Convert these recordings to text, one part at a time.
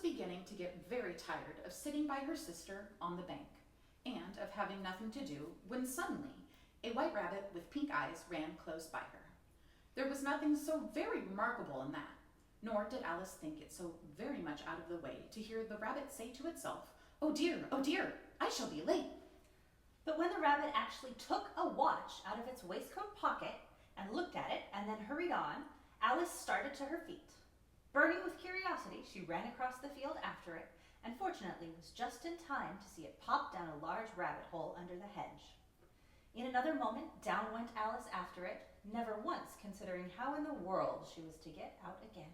beginning to get very tired of sitting by her sister on the bank and of having nothing to do when suddenly a white rabbit with pink eyes ran close by her. There was nothing so very remarkable in that, nor did Alice think it so very much out of the way to hear the rabbit say to itself, oh dear, I shall be late." But when the rabbit actually took a watch out of its waistcoat pocket and looked at it and then hurried on, Alice started to her feet. Burning with curiosity, she ran across the field after it, and fortunately was just in time to see it pop down a large rabbit hole under the hedge. In another moment, down went Alice after it, never once considering how in the world she was to get out again.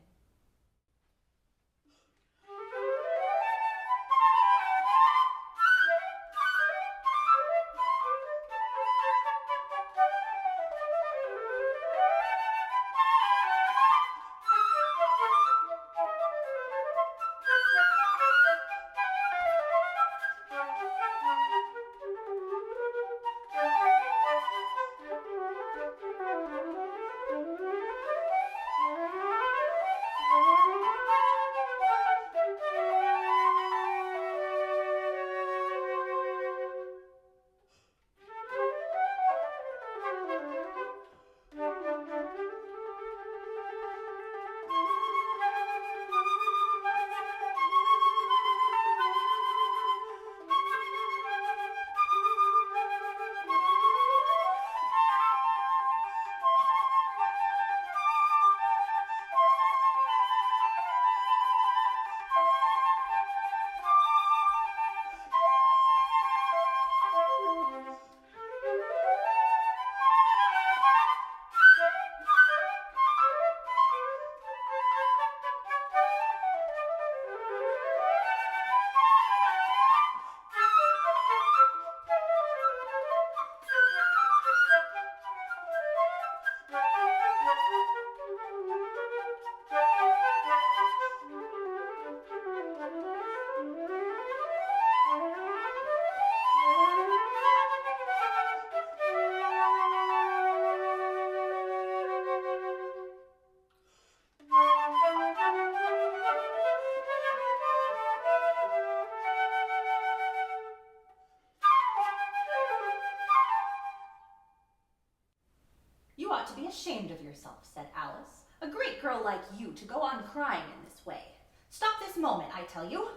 "You ought to be ashamed of yourself," said Alice. "A great girl like you to go on crying in this way. Stop this moment, I tell you."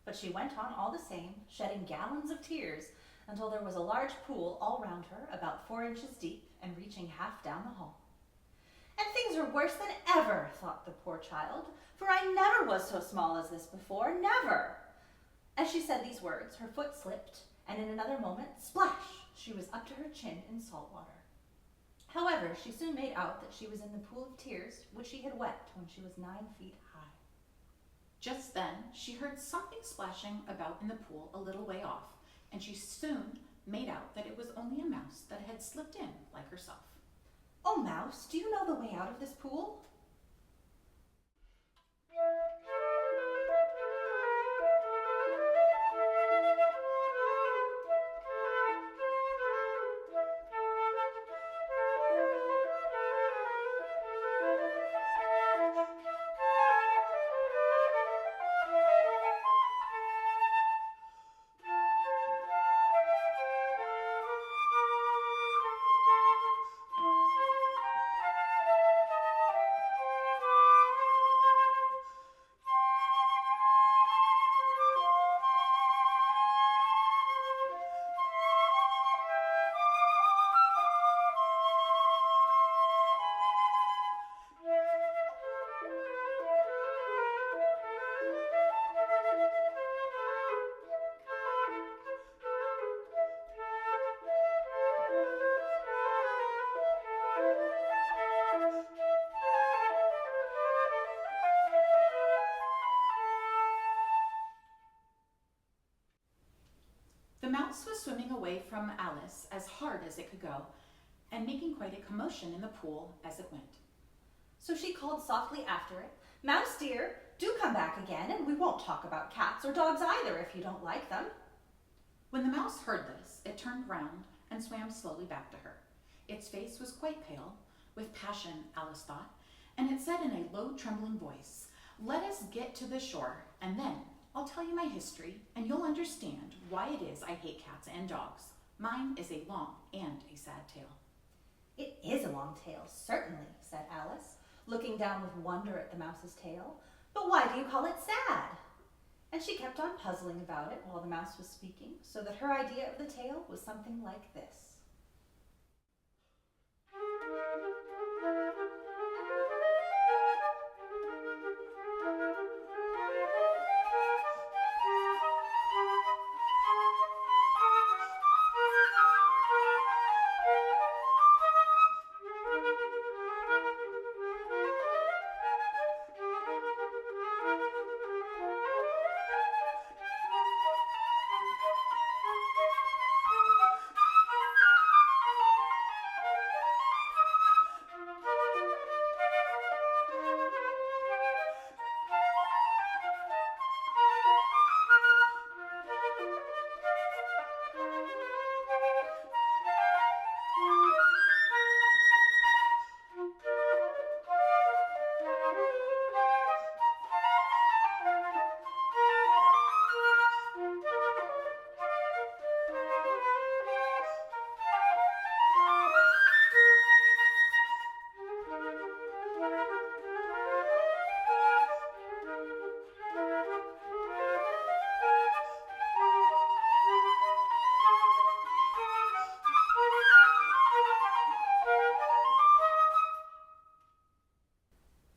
But she went on all the same, shedding gallons of tears until there was a large pool all round her, about 4 inches deep and reaching half down the hall. "And things are worse than ever," thought the poor child, "for I never was so small as this before, never." As she said these words, her foot slipped, and in another moment, splash, she was up to her chin in salt water. However, she soon made out that she was in the pool of tears which she had wept when she was 9 feet high. Just then she heard something splashing about in the pool a little way off, and she soon made out that it was only a mouse that had slipped in like herself. "Oh, Mouse, do you know the way out of this pool?" The mouse was swimming away from Alice as hard as it could go, and making quite a commotion in the pool as it went. So she called softly after it, "Mouse dear, do come back again, and we won't talk about cats or dogs either if you don't like them." When the mouse heard this, it turned round and swam slowly back to her. Its face was quite pale, with passion, Alice thought, and it said in a low, trembling voice, Let us get to the shore, and then I'll tell you my history, and you'll understand why it is I hate cats and dogs. Mine is a long and a sad tale. It is a long tale, certainly, said Alice, looking down with wonder at the mouse's tail. But why do you call it sad? And she kept on puzzling about it while the mouse was speaking, so that her idea of the tale was something like this.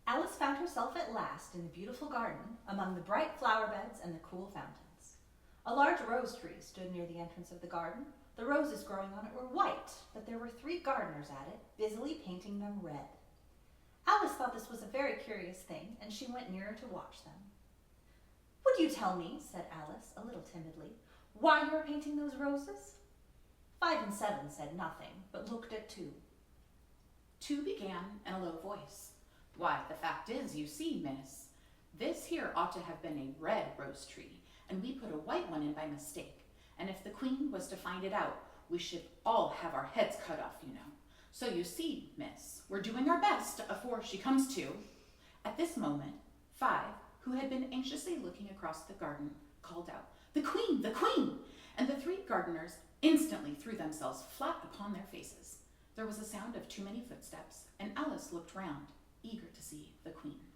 Alice found herself at last in the beautiful garden, among the bright flower beds and the cool fountains. A large rose tree stood near the entrance of the garden. The roses growing on it were white, but there were 3 gardeners at it, busily painting them red. Alice thought this was a very curious thing, and she went nearer to watch them. "Would you tell me," said Alice, a little timidly, "why you are painting those roses?" 5 and 7 said nothing, but looked at 2. 2 began in a low voice. "Why, the fact is, you see, miss, this here ought to have been a red rose tree, and we put a white one in by mistake. And if the queen was to find it out, we should all have our heads cut off, you know. So you see, miss, we're doing our best afore she comes to." At this moment, 5, who had been anxiously looking across the garden, called out, "The queen, the queen!" And the 3 gardeners instantly threw themselves flat upon their faces. There was a sound of too many footsteps, and Alice looked round, eager to see the queen.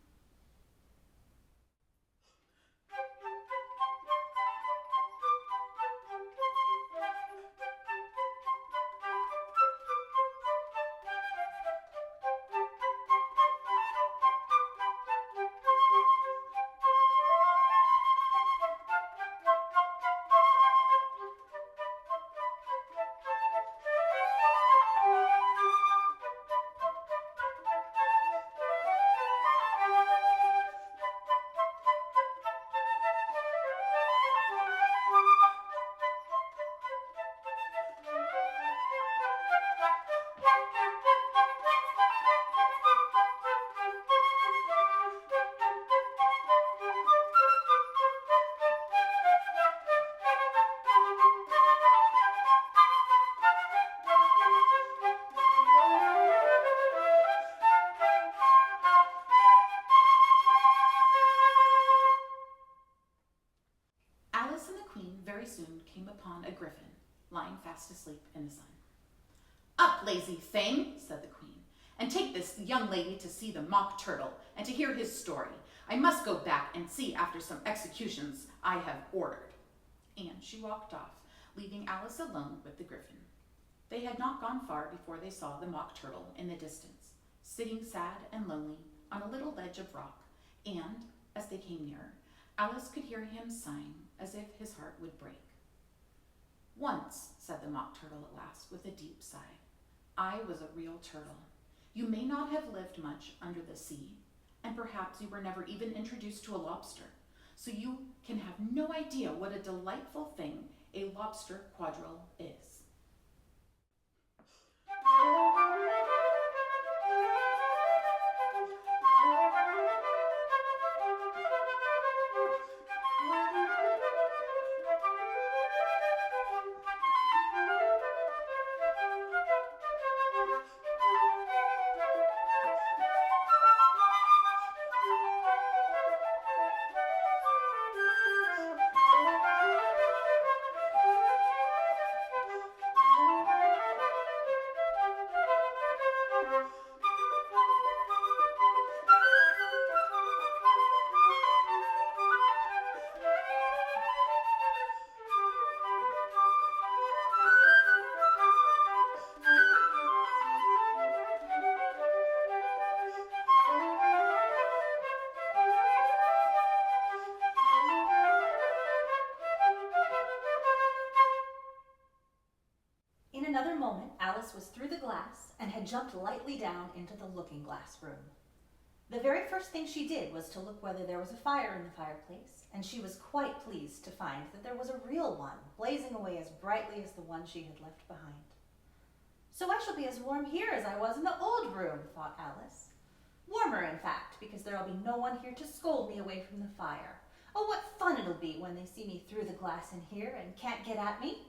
Alice and the queen very soon came upon a griffin lying fast asleep in the sun. "Up, lazy thing," said the queen, "and take this young lady to see the mock turtle and to hear his story. I must go back and see after some executions I have ordered." And she walked off, leaving Alice alone with the griffin. They had not gone far before they saw the mock turtle in the distance, sitting sad and lonely on a little ledge of rock, and, as they came nearer, Alice could hear him sighing as if his heart would break. "Once," said the mock turtle at last with a deep sigh, "I was a real turtle. You may not have lived much under the sea, and perhaps you were never even introduced to a lobster, so you can have no idea what a delightful thing a lobster quadrille is." Alice was through the glass and had jumped lightly down into the looking-glass room. The very first thing she did was to look whether there was a fire in the fireplace, and she was quite pleased to find that there was a real one, blazing away as brightly as the one she had left behind. "So I shall be as warm here as I was in the old room," thought Alice. "Warmer, in fact, because there'll be no one here to scold me away from the fire. Oh, what fun it'll be when they see me through the glass in here and can't get at me."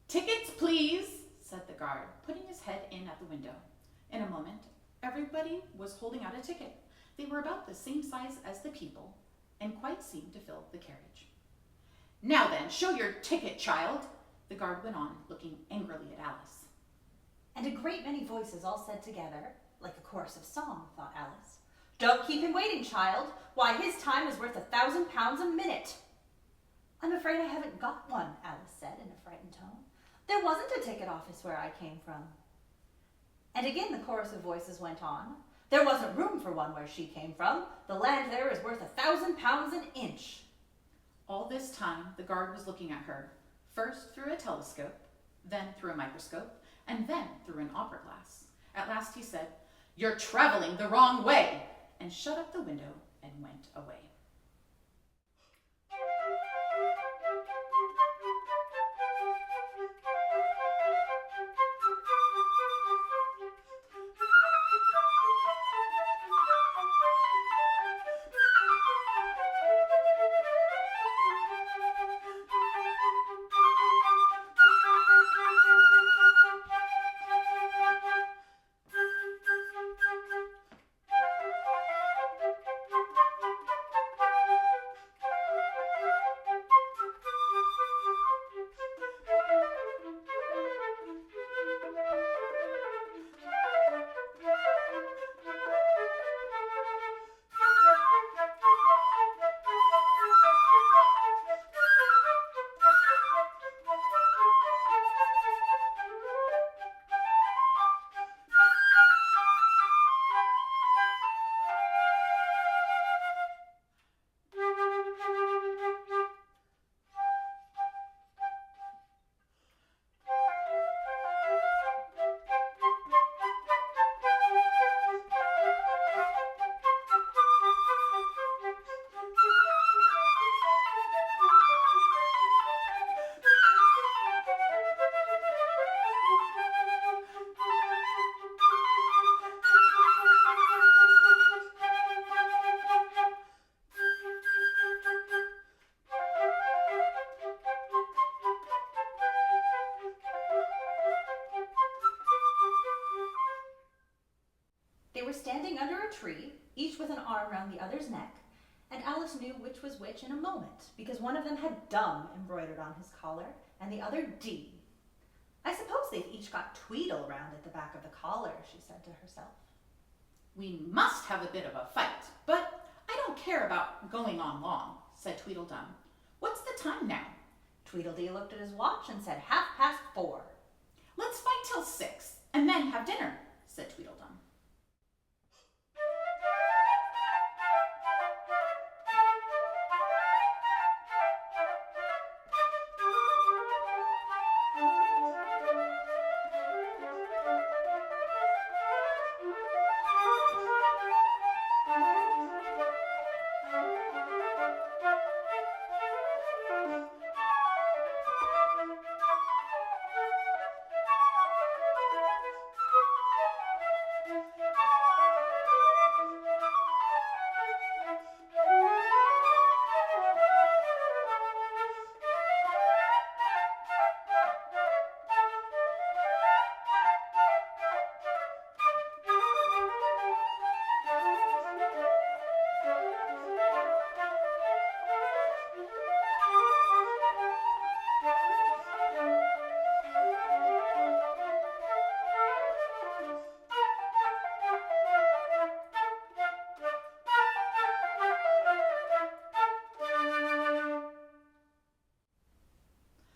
"Tickets, please," said the guard, putting his head in at the window. In a moment, everybody was holding out a ticket. They were about the same size as the people and quite seemed to fill the carriage. "Now then, show your ticket, child," the guard went on, looking angrily at Alice. And a great many voices all said together, like a chorus of song, thought Alice, "Don't keep him waiting, child. Why, his time is worth £1,000 a minute." "I'm afraid I haven't got one," Alice said in a frightened tone. "There wasn't a ticket office where I came from." And again the chorus of voices went on. "There wasn't room for one where she came from. The land there is worth £1,000 an inch." All this time, the guard was looking at her, first through a telescope, then through a microscope, and then through an opera glass. At last he said, "You're traveling the wrong way," and shut up the window and went away. They were standing under a tree, each with an arm round the other's neck, and Alice knew which was which in a moment, because one of them had "dumb" embroidered on his collar, and the other "D." "I suppose they've each got Tweedle round at the back of the collar," she said to herself. "We must have a bit of a fight, but I don't care about going on long," said Tweedledum. "What's the time now?" Tweedledee looked at his watch and said 4:30. Let's fight till 6, and then have dinner, said Tweedledum.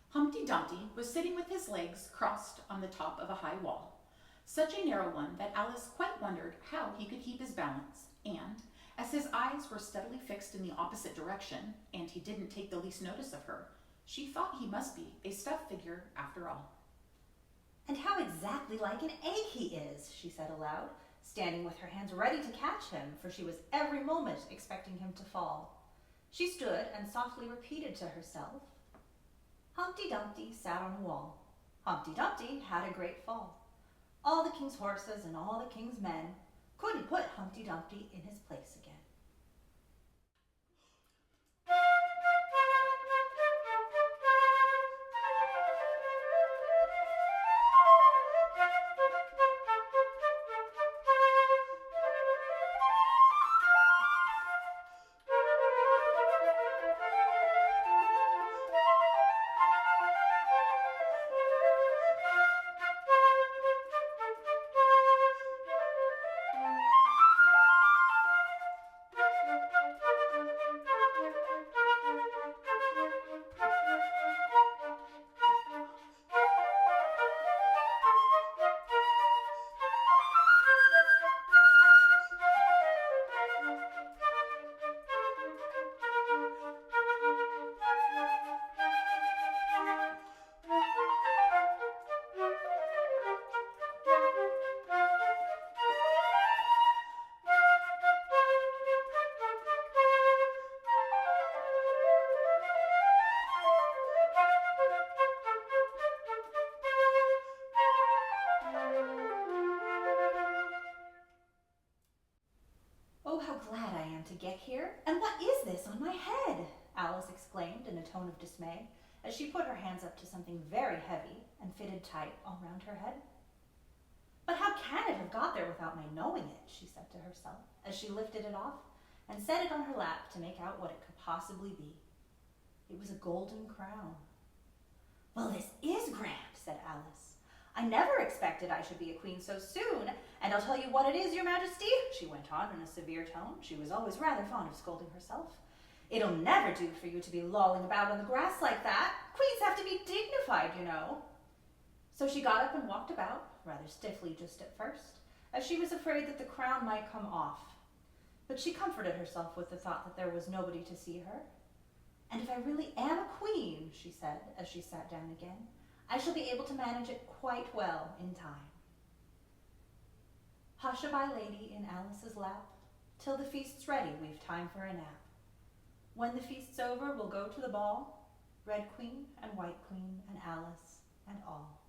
Humpty Dumpty was sitting with his legs crossed on the top of a high wall, such a narrow one that Alice quite wondered how he could keep his balance, and, as his eyes were steadily fixed in the opposite direction, and he didn't take the least notice of her, she thought he must be a stuffed figure after all. "And how exactly like an egg he is," she said aloud, standing with her hands ready to catch him, for she was every moment expecting him to fall. She stood and softly repeated to herself, "Humpty Dumpty sat on a wall. Humpty Dumpty had a great fall. All the king's horses and all the king's men couldn't put Humpty Dumpty in his place again." "Oh, how glad I am to get here! And what is this on my head?" Alice exclaimed in a tone of dismay, as she put her hands up to something very heavy and fitted tight all round her head. "But how can it have got there without my knowing it?" she said to herself, as she lifted it off and set it on her lap to make out what it could possibly be. It was a golden crown. "Well, this is grand," said Alice. "I never expected I should be a queen so soon, and I'll tell you what it is, your majesty," she went on in a severe tone. She was always rather fond of scolding herself. "It'll never do for you to be lolling about on the grass like that. Queens have to be dignified, you know." So she got up and walked about, rather stiffly just at first, as she was afraid that the crown might come off. But she comforted herself with the thought that there was nobody to see her. "And if I really am a queen," she said as she sat down again, "I shall be able to manage it quite well in time." "Hush-a-bye, lady, in Alice's lap. Till the feast's ready, we've time for a nap. When the feast's over, we'll go to the ball. Red Queen and White Queen and Alice and all."